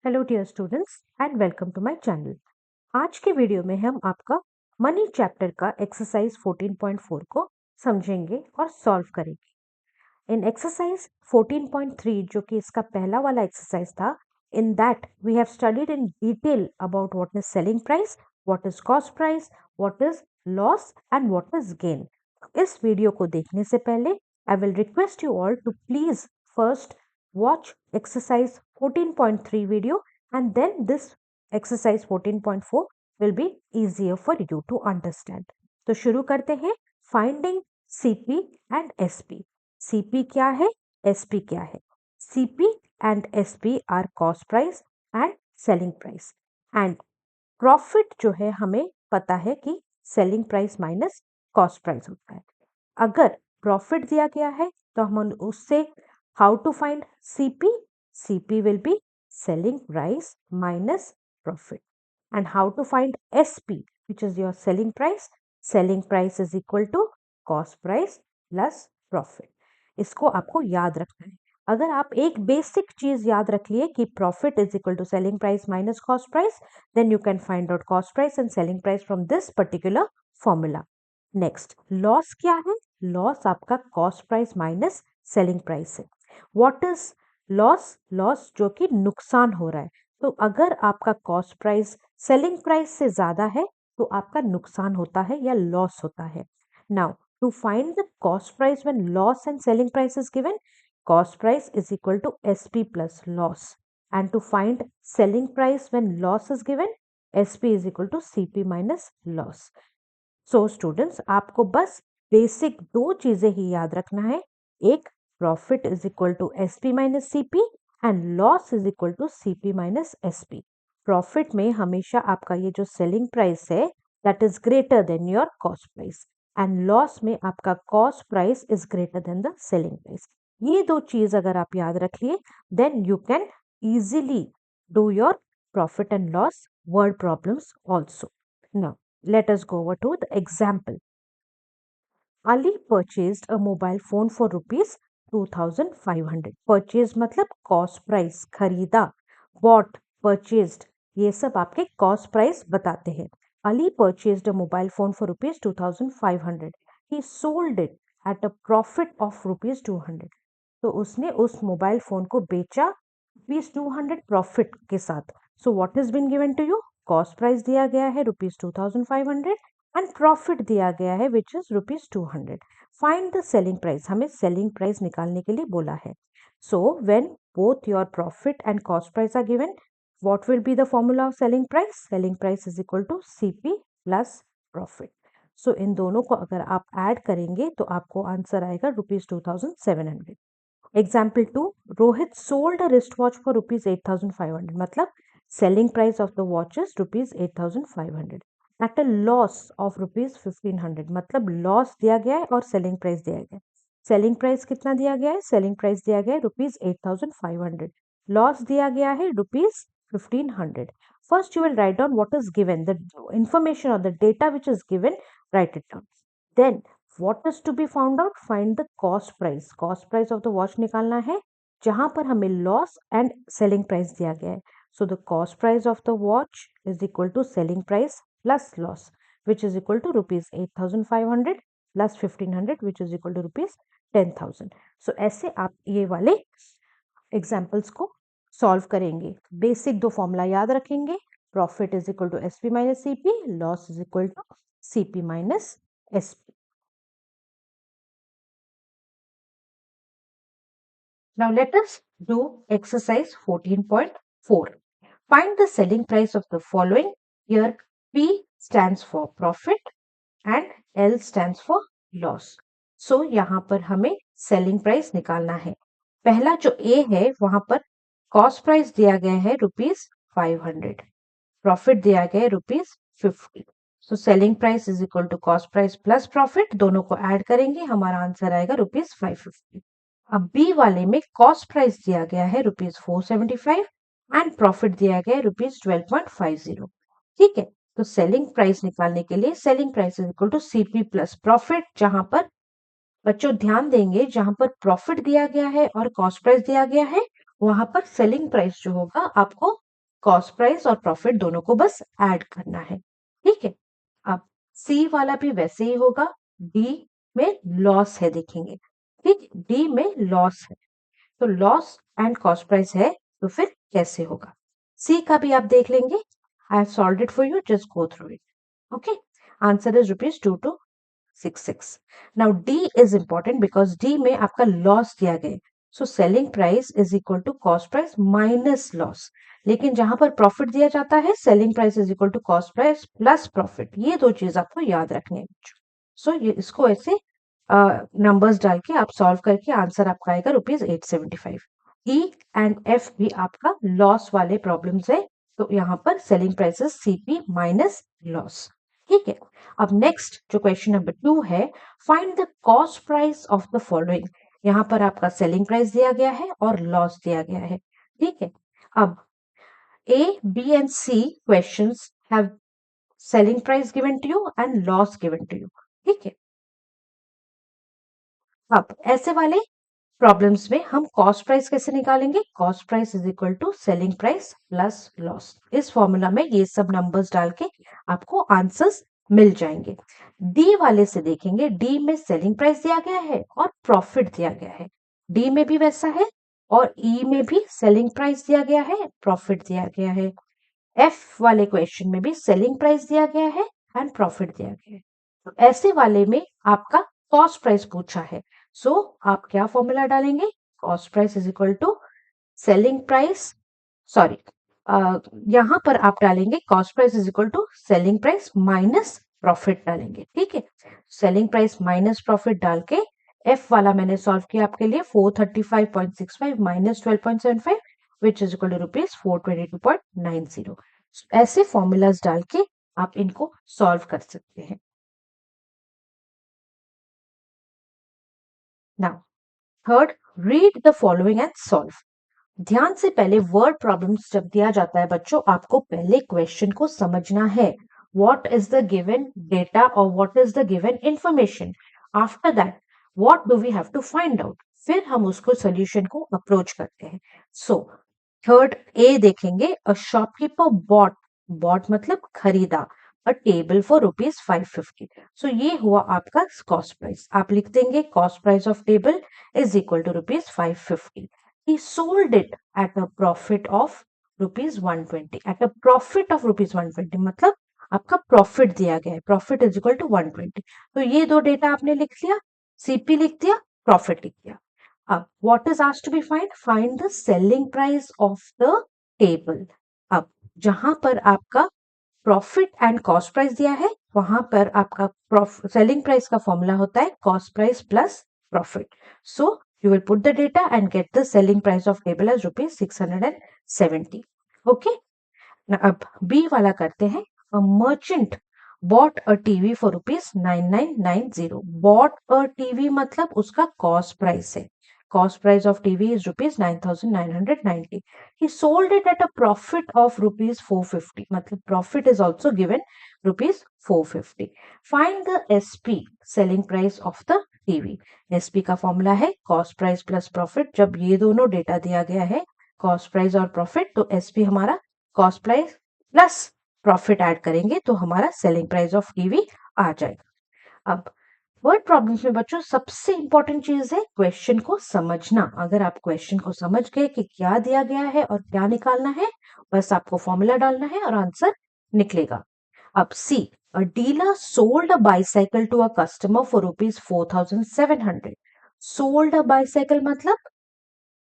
Hello dear students and welcome to my channel. आज के video में हम आपका मनी चैप्टर का एक्सरसाइज 14.4 को समझेंगे और सॉल्व करेंगे। इन एक्सरसाइज 14.3 जो कि इसका पहला वाला एक्सरसाइज था, in that we have studied in detail about what is selling price, what is cost price, what is loss and what is gain. इस वीडियो को देखने से पहले I will request you all to please first watch exercise 14.3 video and then this exercise 14.4 will be easier for you to understand. तो शुरू करते हैं finding CP and SP। CP क्या है, SP क्या है? CP and SP are cost price and selling price, and profit जो है हमें पता है कि selling price minus cost price होता है। अगर प्रॉफिट दिया गया है तो हम उससे how to find CP? CP will be selling price minus profit. And how to find SP, which is your selling price? Selling price is equal to cost price plus profit. इसको आपको याद रखना है। अगर आप एक बेसिक चीज याद रख लिए कि profit is equal to selling price minus cost price, then you can find out cost price and selling price from this particular formula. Next, loss क्या है? लॉस आपका cost price minus selling price है। What is loss? Loss जो कि नुकसान हो रहा है। तो अगर आपका कॉस्ट प्राइस सेलिंग प्राइस से ज्यादा है तो आपका नुकसान होता है या लॉस होता है। Now to find the cost price when loss and selling price is given, cost price is equal to SP plus loss, and to find selling price when loss is given, SP is equal to CP minus loss. So students, आपको बस basic दो चीजें ही याद रखना है। एक, profit is equal to SP minus CP and loss is equal to CP minus SP। Profit में हमेशा आपका ये जो सेलिंग प्राइस है that is greater than your cost price, and loss में आपका cost price is greater than the selling price. ये दो चीज अगर आप याद रख लिए, then you can easily do your profit and loss word problems also. Now let us go over to the example. Ali purchased a mobile phone for rupees 2500. Purchase मतलब cost price, खरीदा। Bought, purchased, ये सब आपके cost price बताते हैं। Ali purchased a mobile phone for rupees 2500. He sold it at a profit of rupees 200. तो उसने उस मोबाइल फोन को बेचा ₹200 प्रॉफिट के साथ। So what is been given to you? Cost price दिया गया है ₹2500 एंड प्रॉफिट दिया गया है which is ₹200। Find the selling price, हमें सेलिंग प्राइस निकालने के लिए बोला है। So when both your profit and cost price are given, what will be the formula of selling price? Selling price is equal to CP plus profit. So इन दोनों को अगर आप ऐड करेंगे तो आपको आंसर आएगा ₹2700। Example 2, Rohit sold a wristwatch for rupees 8500. मतलब selling price of the watch is rupees 8500 at a loss of rupees 1500. मतलब loss दिया गया है और selling price दिया गया है। selling price कितना दिया गया है? selling price दिया गया है rupees 8500. loss दिया गया है rupees 1500. First you will write down what is given, the information or the data which is given, write it down. Then what is to be found out? Find the cost price. cost price of the watch निकालना है जहां पर हमें loss and selling price दिया गया है। So the cost price of the watch is equal to selling price plus loss, which is equal to rupees 8500 plus 1500, which is equal to rupees 10,000. So ऐसे आप ये वाले एग्जाम्पल्स को solve करेंगे। Basic दो फॉर्मूला याद रखेंगे, profit is equal to SP minus CP, loss is equal to CP minus SP. Now let us do exercise 14.4. Find the selling price of the following. Here P stands for profit and L stands for loss. So यहाँ पर हमें selling price निकालना है। पहला जो A है वहां पर cost price दिया गया है ₹500, profit दिया गया है ₹50. So selling price is equal to cost price plus profit, दोनों को ऐड करेंगे हमारा आंसर आएगा ₹550. अब बी वाले में कॉस्ट प्राइस दिया गया है ₹475 एंड प्रॉफिट दिया गया है ₹12.50. ठीक है, तो सेलिंग प्राइस निकालने के लिए selling price is equal to CP plus profit, जहां पर बच्चों ध्यान देंगे जहां पर प्रॉफिट दिया गया है और कॉस्ट प्राइस दिया गया है वहां पर सेलिंग प्राइस जो होगा आपको कॉस्ट प्राइस और प्रॉफिट दोनों को बस ऐड करना है, ठीक है। अब सी वाला भी वैसे ही होगा, डी में लॉस है देखेंगे, ठीक, डी में लॉस है, तो लॉस एंड कॉस्ट प्राइस है, तो फिर कैसे होगा। सी का भी आप देख लेंगे, I have solved it for you, just go through it, okay. Answer is ₹2266। Now D is important because D में आपका लॉस दिया गया है, so selling price is equal to cost price minus loss. लेकिन जहां पर प्रॉफिट दिया जाता है, selling price is equal to cost price plus profit, ये दो चीज आपको याद रखनी है। सो ये इसको ऐसे नंबर्स डाल के आप सॉल्व करके आंसर आपका आएगा ₹875। ई एंड एफ भी आपका लॉस वाले प्रॉब्लम्स है, तो यहाँ पर selling prices CP minus loss, ठीक है। अब नेक्स्ट जो क्वेश्चन नंबर 2 है, find the cost price of the following. यहाँ पर आपका सेलिंग प्राइस दिया गया है और लॉस दिया गया है, ठीक है। अब A, B and C questions have selling price given to you and loss given to you, ठीक है। अब ऐसे वाले प्रॉब्लम्स में हम कॉस्ट प्राइस कैसे निकालेंगे, cost price is equal to selling price plus loss. इस फॉर्मूला में ये सब नंबर्स डाल के आपको आंसर्स मिल जाएंगे। डी वाले से देखेंगे, डी में सेलिंग प्राइस दिया गया है और प्रॉफिट दिया गया है, डी में भी वैसा है, और ई में भी सेलिंग प्राइस दिया गया है, प्रॉफिट दिया गया है। एफ वाले क्वेश्चन में भी सेलिंग प्राइस दिया गया है एंड प्रॉफिट दिया गया है। तो ऐसे वाले में आपका कॉस्ट प्राइस पूछा है, सो आप क्या फॉर्मूला डालेंगे, cost price is equal to selling price, sorry, यहां पर आप डालेंगे cost price is equal to selling price minus profit डालेंगे, ठीक है। सेलिंग प्राइस माइनस प्रॉफिट डाल के एफ वाला मैंने सॉल्व किया आपके लिए, 435.65 minus 12.75 which is equal to ₹422.90। ऐसे फॉर्मूलाज डाल के आप इनको सॉल्व कर सकते हैं। Now third, read the following and solve. ध्यान से पहले वर्ड प्रॉब्लम्स जब दिया जाता है बच्चों, आपको पहले क्वेश्चन को समझना है, what is the given data और what is the given information. After that what do we have to find out, फिर हम उसको सोल्यूशन को अप्रोच करते हैं। सो थर्ड ए देखेंगे, अ शॉपकीपर बॉट, बॉट मतलब खरीदा, अ टेबल फॉर ₹550। सो ये हुआ आपका कॉस्ट प्राइस, आप लिख देंगे cost price of table is equal to ₹550। he sold it at a profit of ₹120, at a profit of ₹120, मतलब आपका प्रॉफिट दिया गया है, प्रॉफिट इज इक्वल टू 120। तो ये दो डेटा आपने लिख लिया, सीपी लिख दिया, प्रॉफिट लिख दिया। अब what is asked to be find, find the selling price of the table. अब जहां पर आपका प्रॉफिट एंड कॉस्ट प्राइस दिया है, वहां पर आपका सेलिंग प्राइस का फॉर्मूला होता है cost price plus profit. So you will put the data and get the selling price of table as ₹670, okay। अब बी वाला करते हैं, a merchant bought a TV for ₹9990। bought a TV मतलब उसका cost price है, cost price of TV is ₹9990। he sold it at a profit of ₹450, मतलब profit is also given ₹450। find the SP selling price of the TV। SP का formula है cost price plus profit. जब ये दोनों data दिया गया है, cost price और प्रॉफिट, तो SP हमारा cost price plus profit add करेंगे तो हमारा सेलिंग प्राइस ऑफ टीवी आ जाएगा। अब वर्ड प्रॉब्लम्स में बच्चों सबसे इंपॉर्टेंट चीज है क्वेश्चन को समझना। अगर आप क्वेश्चन को समझ गए कि क्या दिया गया है और क्या निकालना है, बस आपको फॉर्मूला डालना है और आंसर निकलेगा। अब सी, a dealer sold a bicycle to a customer for ₹4700। sold a bicycle मतलब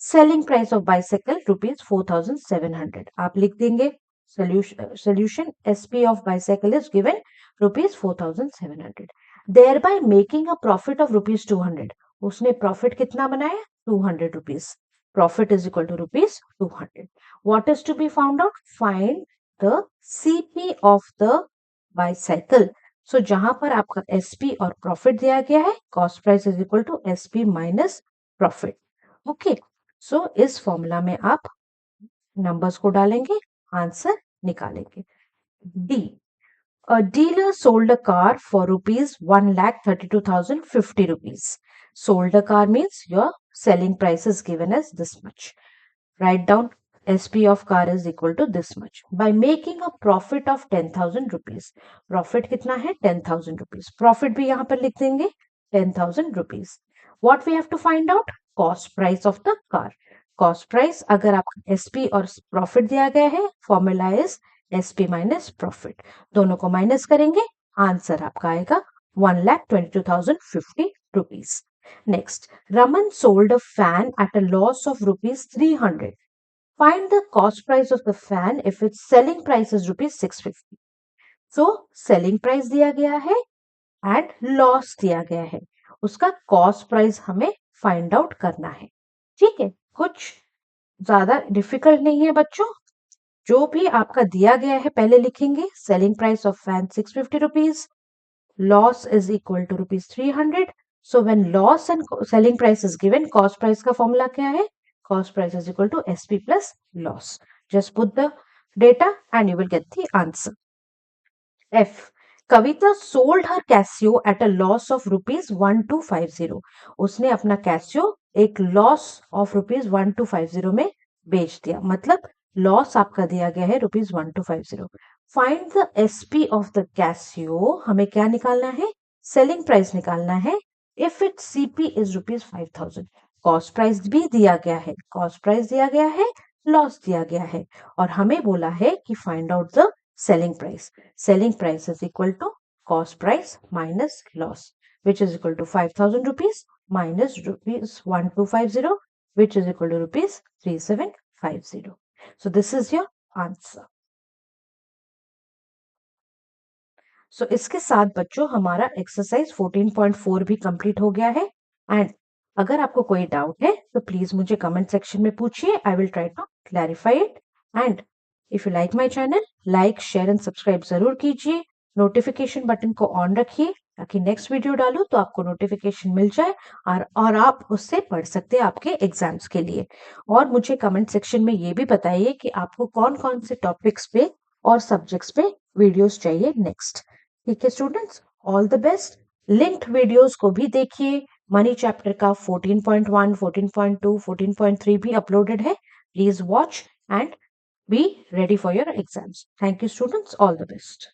सेलिंग प्राइस ऑफ बाइसाइकिल ₹4700। आप लिख देंगे solution SP of bicycle is given ₹4700, thereby making a profit of ₹200। उसने प्रॉफिट कितना बनाया, ₹200। profit is equal to ₹200। what is to be found out, find the CP of the bicycle। सो जहां पर आपका SP और प्रॉफिट दिया गया है, cost price is equal to SP minus profit, okay. So इस फॉर्मूला में आप नंबर्स को डालेंगे, आंसर निकालेंगे। D, a dealer sold a car for ₹1,32,050। sold a car means your selling price is given as this much। write down SP of car is equal to this much. By making a profit of 10,000 rupees. Profit कितना है? 10,000 rupees. Profit भी यहाँ पर लिख देंगे 10,000 rupees. What we have to find out? Cost price of the car. Cost price अगर आपका SP और profit दिया गया है, formula is SP minus profit. दोनों को minus करेंगे, आंसर आपका आएगा 1,22,050 rupees. Next, Raman sold a fan at a loss of rupees 300. Find the cost price of the fan if its selling price is rupees 650. So, selling price दिया गया है and loss दिया गया है. उसका cost price हमें find out करना है. ठीक है, कुछ ज्यादा डिफिकल्ट नहीं है बच्चों. जो भी आपका दिया गया है पहले लिखेंगे. Selling price of fan 650 rupees. Loss is equal to rupees 300. So when loss and selling price is given, cost price का फॉर्मूला क्या है? Cost price is equal to SP plus loss. Just put the data and you will get the answer. F. Kavita sold her Casio at a loss of rupees 1250. उसने अपना Casio एक loss of rupees 1250 में बेच दिया. मतलब loss आपका दिया गया है rupees 1250. Find the SP of the Casio. हमें क्या निकालना है? सेलिंग प्राइस निकालना है. If it CP is rupees 5000. Cost price भी दिया गया है. कॉस्ट प्राइस दिया गया है, लॉस दिया गया है, और हमें बोला है कि find out the selling price. Selling price is equal to cost price minus loss, which is equal to 5,000 rupees minus rupees 1250, which is equal to rupees 3750. So this is your answer. So इसके साथ बच्चों हमारा exercise 14.4 भी complete हो गया है. And अगर आपको कोई डाउट है तो प्लीज मुझे कमेंट सेक्शन में पूछिए. I will try to clarify it. And if you like my channel, like share and subscribe जरूर कीजिए. नोटिफिकेशन बटन को ऑन रखिए ताकि नेक्स्ट वीडियो डालूं तो आपको नोटिफिकेशन मिल जाए और आप उससे पढ़ सकते हैं आपके एग्जाम्स के लिए. और मुझे कमेंट सेक्शन में ये भी बताइए कि आपको कौन कौन से टॉपिक्स पे और सब्जेक्ट्स पे वीडियोस चाहिए नेक्स्ट. ठीक है students, all the best. Linked videos को भी देखिए. मनी चैप्टर का 14.1, 14.2, 14.3 भी अपलोडेड है. Please watch and be ready for your exams. Thank you students. All the best.